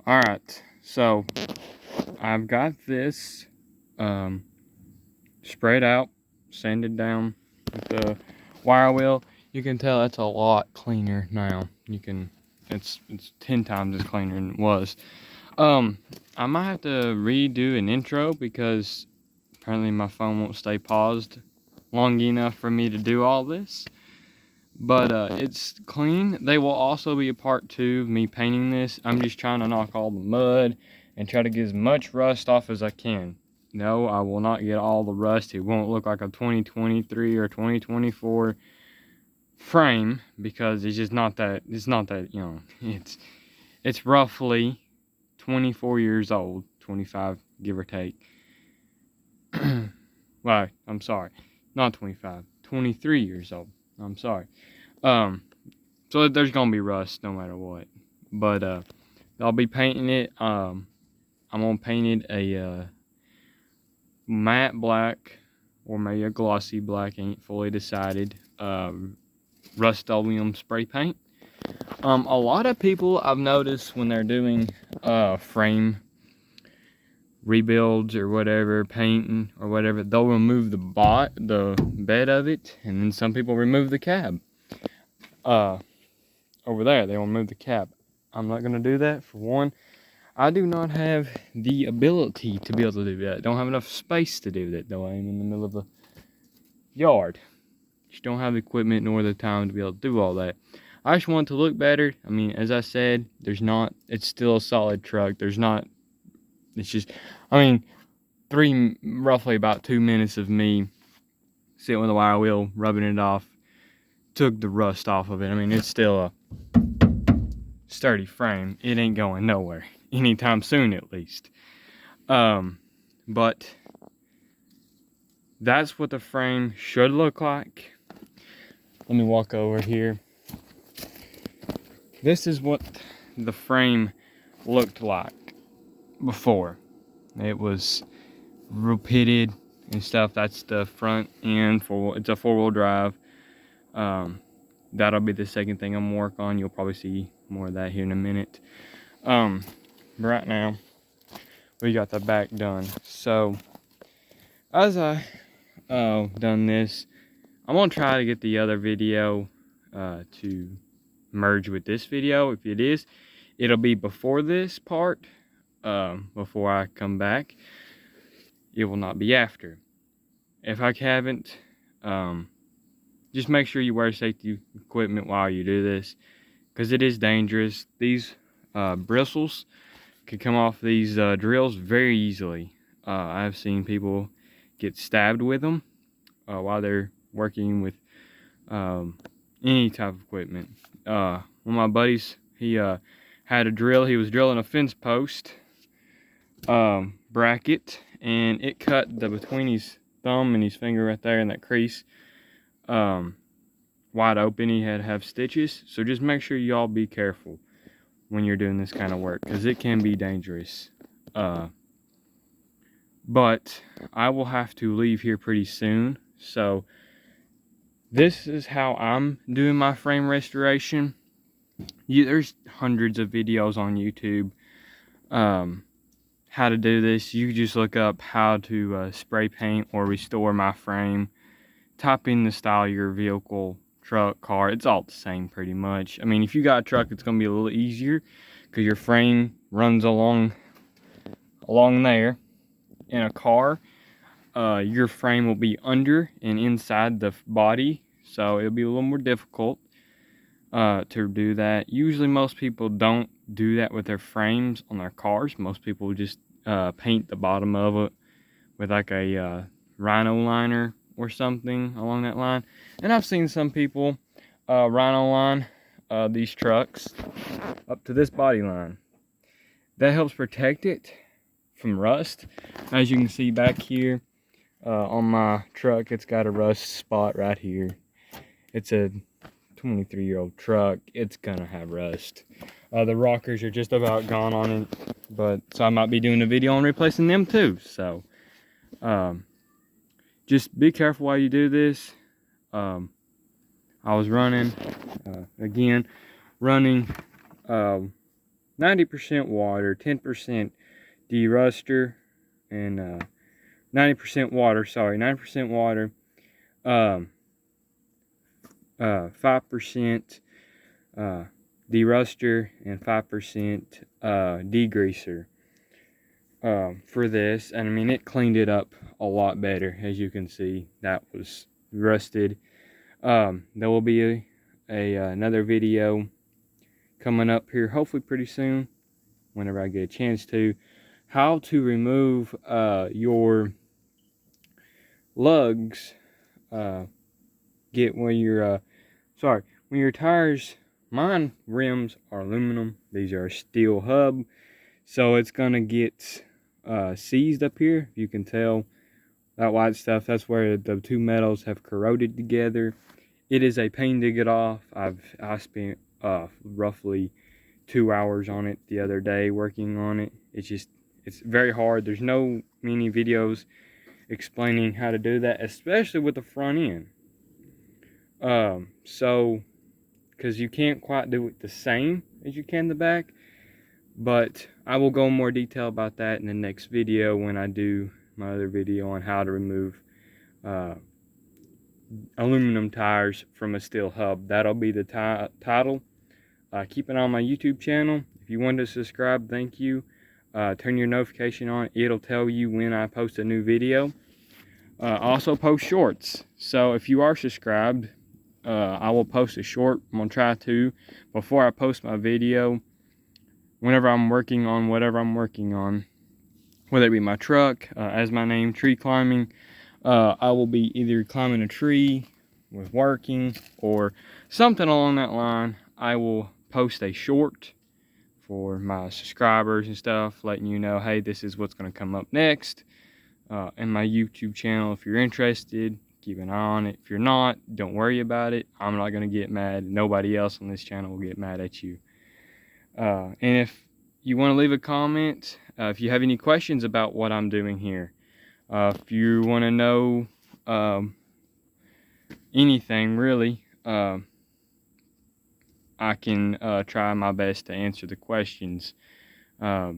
Alright, so I've got this sprayed out, sanded down with the wire wheel. You can tell it's a lot cleaner now. It's 10 times as cleaner than it was. I might have to redo an intro because apparently my phone won't stay paused long enough for me to do all this. But it's clean. They will also be a part 2 of me painting this. I'm just trying to knock all the mud and try to get as much rust off as I can. No, I will not get all the rust. It won't look like a 2023 or 2024 frame because it's just not that, you know, it's roughly 24 years old, 25 give or take. Well, I'm sorry, not 25, 23 years old. I'm sorry. So there's gonna be rust no matter what. But I'll be painting it. I'm gonna paint it a matte black or maybe a glossy black. Ain't fully decided. Rust-Oleum spray paint. A lot of people I've noticed when they're doing frame rebuilds or whatever, painting or whatever, they'll remove the bed of it, and then some people remove the cab. Over there, they will remove the cab. I'm not gonna do that. For one, I do not have the ability to be able to do that. I don't have enough space to do that, though I am in the middle of a yard. Just don't have the equipment nor the time to be able to do all that. I just want it to look better. I mean, as I said, it's still a solid truck. It's just, I mean, roughly about 2 minutes of me sitting with a wire wheel, rubbing it off, took the rust off of it. I mean, it's still a sturdy frame. It ain't going nowhere anytime soon, at least. But that's what the frame should look like. Let me walk over here. This is what the frame looked like before. It was pitted and stuff. That's the front end. It's a 4-wheel drive. That'll be the second thing I'm working on. You'll probably see more of that here in a minute. But right now, we got the back done. So, as I done this, I'm gonna try to get the other video to merge with this video. If it is, it'll be before this part. Before I come back, it will not be after. If I haven't, just make sure you wear safety equipment while you do this, because it is dangerous. These bristles can come off these drills very easily. I've seen people get stabbed with them while they're working with any type of equipment. One of my buddies, he had a drill. He was drilling a fence post bracket, and it cut between his thumb and his finger right there in that crease wide open. He had to have stitches. So just make sure y'all be careful when you're doing this kind of work, because it can be dangerous. But I will have to leave here pretty soon, so this is how I'm doing my frame restoration. There's hundreds of videos on YouTube how to do this. You just look up how to spray paint or restore my frame. Type in the style of your vehicle, truck, car. It's all the same pretty much. I mean, if you got a truck, it's going to be a little easier because your frame runs along there. In a car, your frame will be under and inside the body, so it'll be a little more difficult to do that. Usually most people don't do that with their frames on their cars. Most people just paint the bottom of it with like a rhino liner or something along that line. And I've seen some people rhino line these trucks up to this body line. That helps protect it from rust. As you can see back here on my truck, it's got a rust spot right here. It's a 23-year-old truck. It's gonna have rust. The rockers are just about gone on it, but so I might be doing a video on replacing them too. So just be careful while you do this. I was running 90% water, 10% deruster, and 90% water, sorry, 9% water, 5% deruster, and 5% degreaser for this. And I mean, it cleaned it up a lot better. As you can see, that was rusted. There will be another video coming up here hopefully pretty soon, whenever I get a chance to, how to remove your lugs when your tires, mine rims are aluminum, these are steel hub, so it's gonna get seized up here. You can tell that white stuff, that's where the two metals have corroded together. It is a pain to get off. I spent roughly 2 hours on it the other day working on it. It's very hard. There's no many videos explaining how to do that, especially with the front end. So because you can't quite do it the same as you can the back, but I will go in more detail about that in the next video when I do my other video on how to remove aluminum tires from a steel hub. That'll be the title. Keep it on my YouTube channel. If you want to subscribe, thank you. Turn your notification on. It'll tell you when I post a new video. Also post shorts. So if you are subscribed, I will post a short. I'm going to try to, before I post my video, whenever I'm working on whatever I'm working on, whether it be my truck, as my name, tree climbing, I will be either climbing a tree with working or something along that line. I will post a short for my subscribers and stuff, letting you know, hey, this is what's going to come up next in my YouTube channel. If you're interested, keep an eye on it. If you're not, don't worry about it. I'm not going to get mad. Nobody else on this channel will get mad at you. And if you want to leave a comment, if you have any questions about what I'm doing here, if you want to know anything really, I can try my best to answer the questions. I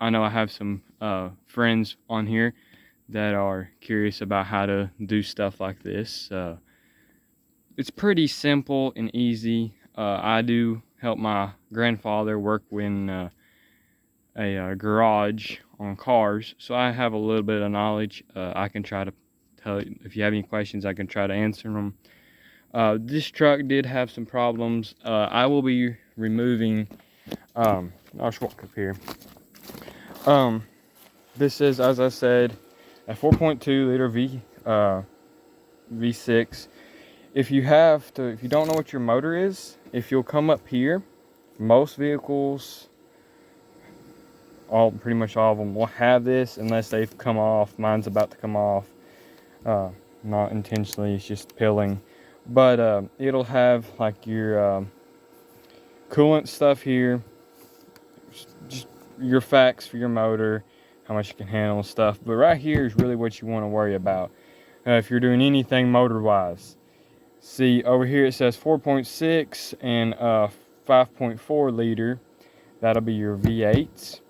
know I have some friends on here that are curious about how to do stuff like this. It's pretty simple and easy. I do help my grandfather work in a garage on cars, so I have a little bit of knowledge. I can try to tell you, if you have any questions, I can try to answer them. This truck did have some problems. I will be removing, I'll just walk up here. This is, as I said, a 4.2 liter V6. If you don't know what your motor is, if you'll come up here, most vehicles, pretty much all of them will have this unless they've come off. Mine's about to come off. Not intentionally, it's just pilling. But it'll have like your coolant stuff here, just your facts for your motor, how much you can handle and stuff. But right here is really what you want to worry about if you're doing anything motor wise. See, over here it says 4.6 and 5.4 liter. That'll be your V8s.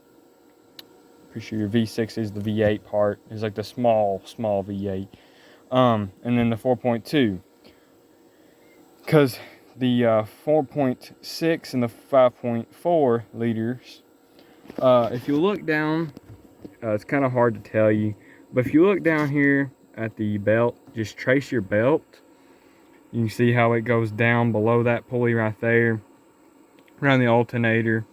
Pretty sure your V6 is the V8 part. It's like the small V8. And then the 4.2. Because the 4.6 and the 5.4 liters, if you look down, it's kind of hard to tell you, but if you look down here at the belt, just trace your belt. You can see how it goes down below that pulley right there, around the alternator,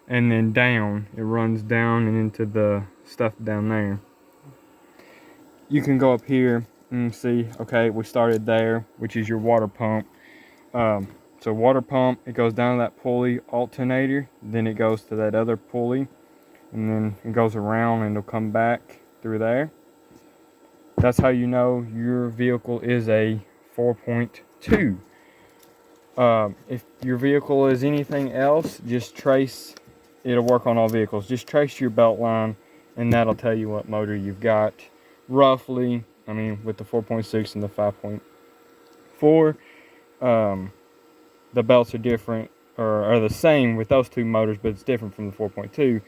and then down. It runs down and into the stuff down there. You can go up here and see, okay, we started there, which is your water pump. So water pump, it goes down to that pulley alternator, then it goes to that other pulley, and then it goes around and it'll come back through there. That's how you know your vehicle is a 4.2. If your vehicle is anything else, just trace, it'll work on all vehicles. Just trace your belt line and that'll tell you what motor you've got roughly. I mean, with the 4.6 and the 5.4, the belts are different. are the same with those two motors, but it's different from the 4.2.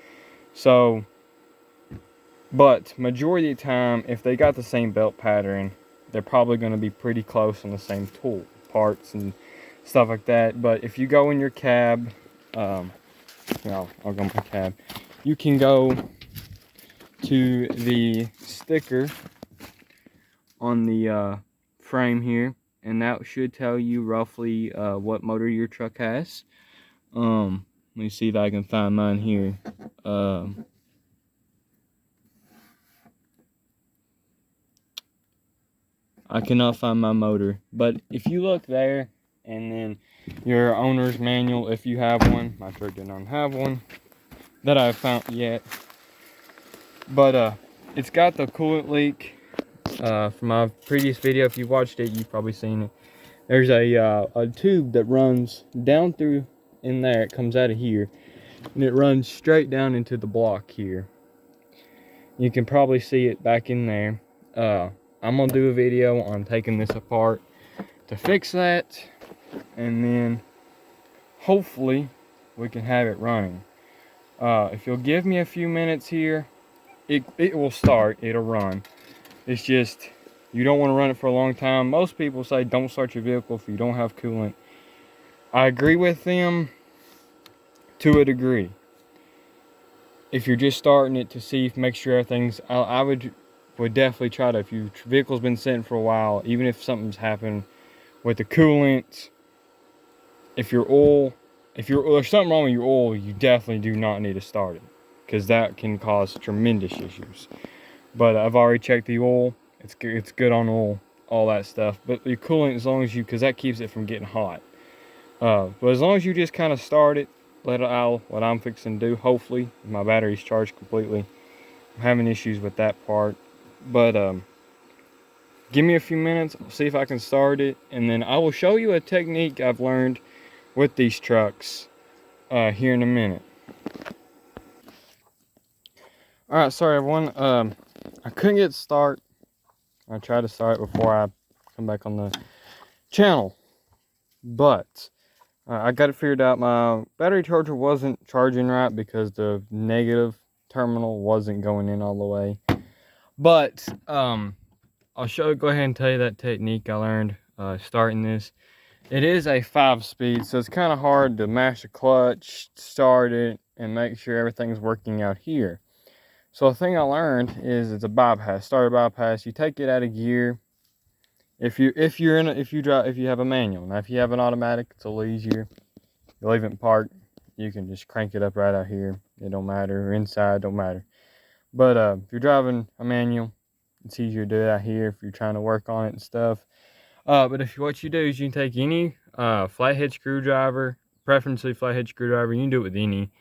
So, but majority of the time, if they got the same belt pattern, they're probably going to be pretty close on the same tool parts and stuff like that. But if you go in your cab, I'll go in my cab. You can go to the sticker on the frame here, and that should tell you roughly what motor your truck has. Let me see if I can find mine here. I cannot find my motor, but if you look there, and then your owner's manual, if you have one, my truck did not have one that I've found yet, but it's got the coolant leak. From my previous video, if you watched it, you've probably seen it. There's a tube that runs down through in there. It comes out of here, and it runs straight down into the block here. You can probably see it back in there. I'm gonna do a video on taking this apart to fix that, and then hopefully we can have it running. If you'll give me a few minutes here, it will start, it'll run. It's just, you don't want to run it for a long time. Most people say don't start your vehicle if you don't have coolant. I agree with them to a degree. If you're just starting it to see, make sure everything's, I would definitely try to, if your vehicle's been sitting for a while, even if something's happened with the coolant, if there's something wrong with your oil, you definitely do not need to start it, because that can cause tremendous issues. But I've already checked the oil. It's good on oil, all that stuff. But your coolant, as long as you, because that keeps it from getting hot. But as long as you just kind of start it, let it out, what I'm fixing to do, hopefully my battery's charged completely. I'm having issues with that part. But give me a few minutes, I'll see if I can start it, and then I will show you a technique I've learned with these trucks here in a minute. Alright, sorry everyone, I couldn't get start. I tried to start before I come back on the channel, but I got it figured out. My battery charger wasn't charging right because the negative terminal wasn't going in all the way. But I'll go ahead and tell you that technique I learned starting this. It is a 5-speed, so it's kind of hard to mash the clutch, start it, and make sure everything's working out here. So the thing I learned is it's a bypass, starter bypass. You take it out of gear. If you have a manual. Now if you have an automatic, it's a little easier. You leave it in park, you can just crank it up right out here. It don't matter, or inside, don't matter. But if you're driving a manual, it's easier to do it out here if you're trying to work on it and stuff. But what you do is you can take any flathead screwdriver, preferably flathead screwdriver. You can do it with any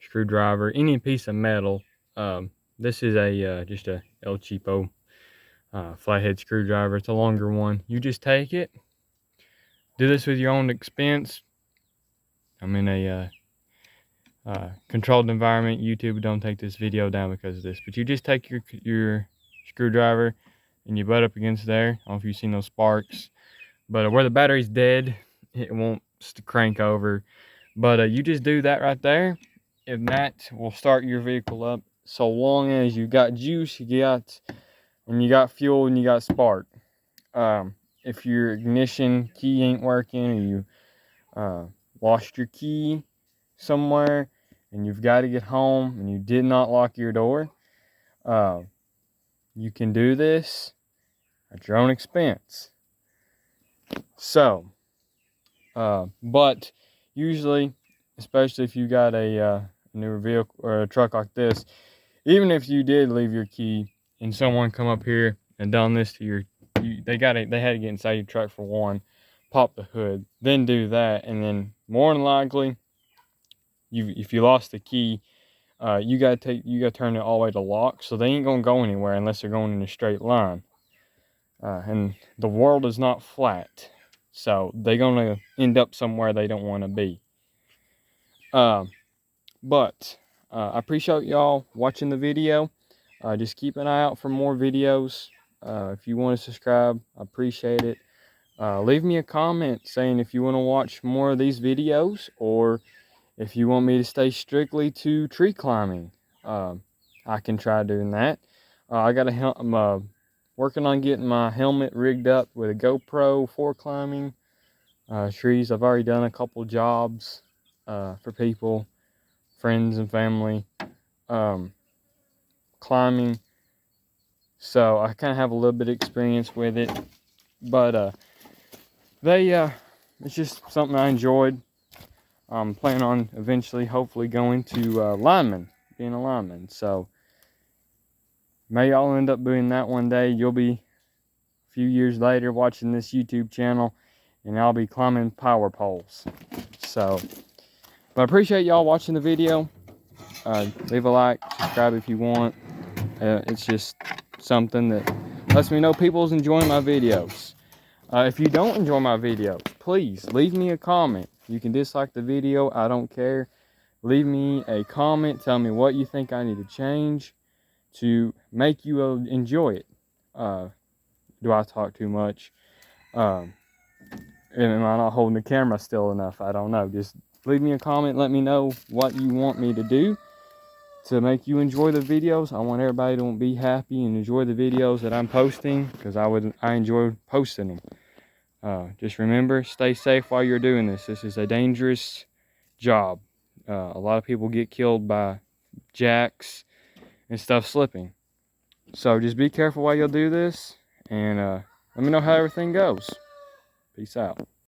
screwdriver, any piece of metal. This is just a El Cheapo flathead screwdriver. It's a longer one. You just take it. Do this with your own expense. I'm in a controlled environment. YouTube, don't take this video down because of this. But you just take your screwdriver and you butt up against there. I don't know if you've seen those sparks. But where the battery's dead, it won't crank over. But you just do that right there, and that will start your vehicle up. So long as you got juice, you got fuel, and you got spark. If your ignition key ain't working, or you lost your key somewhere, and you've got to get home, and you did not lock your door, you can do this at your own expense. So, but usually, especially if you got a newer vehicle or a truck like this, even if you did leave your key and someone come up here and done this to they had to get inside your truck for one, pop the hood, then do that, and then more than likely, if you lost the key, you gotta turn it all the way to lock, so they ain't gonna go anywhere unless they're going in a straight line. And the world is not flat, so they're gonna end up somewhere they don't want to be. But I appreciate y'all watching the video. Just keep an eye out for more videos. If you want to subscribe, I appreciate it. Leave me a comment saying if you want to watch more of these videos, or if you want me to stay strictly to tree climbing. I can try doing that. I'm working on getting my helmet rigged up with a GoPro for climbing trees. I've already done a couple jobs for people, friends and family, climbing. So I kind of have a little bit of experience with it. But it's just something I enjoyed. I'm planning on eventually, hopefully, going to lineman, being a lineman. So may y'all end up doing that one day. You'll be a few years later watching this YouTube channel, and I'll be climbing power poles. So, but I appreciate y'all watching the video. Leave a like, subscribe if you want. It's just something that lets me know people's enjoying my videos. If you don't enjoy my video, please leave me a comment. You can dislike the video, I don't care. Leave me a comment, tell me what you think I need to change to make you enjoy it. Do I talk too much? And am I not holding the camera still enough? I don't know. Just leave me a comment, let me know what you want me to do to make you enjoy the videos. I want everybody to be happy and enjoy the videos that I'm posting, because I enjoy posting them. Just remember, stay safe while you're doing this. This is a dangerous job. A lot of people get killed by jacks and stuff slipping. So just be careful while you'll do this, and let me know how everything goes. Peace out.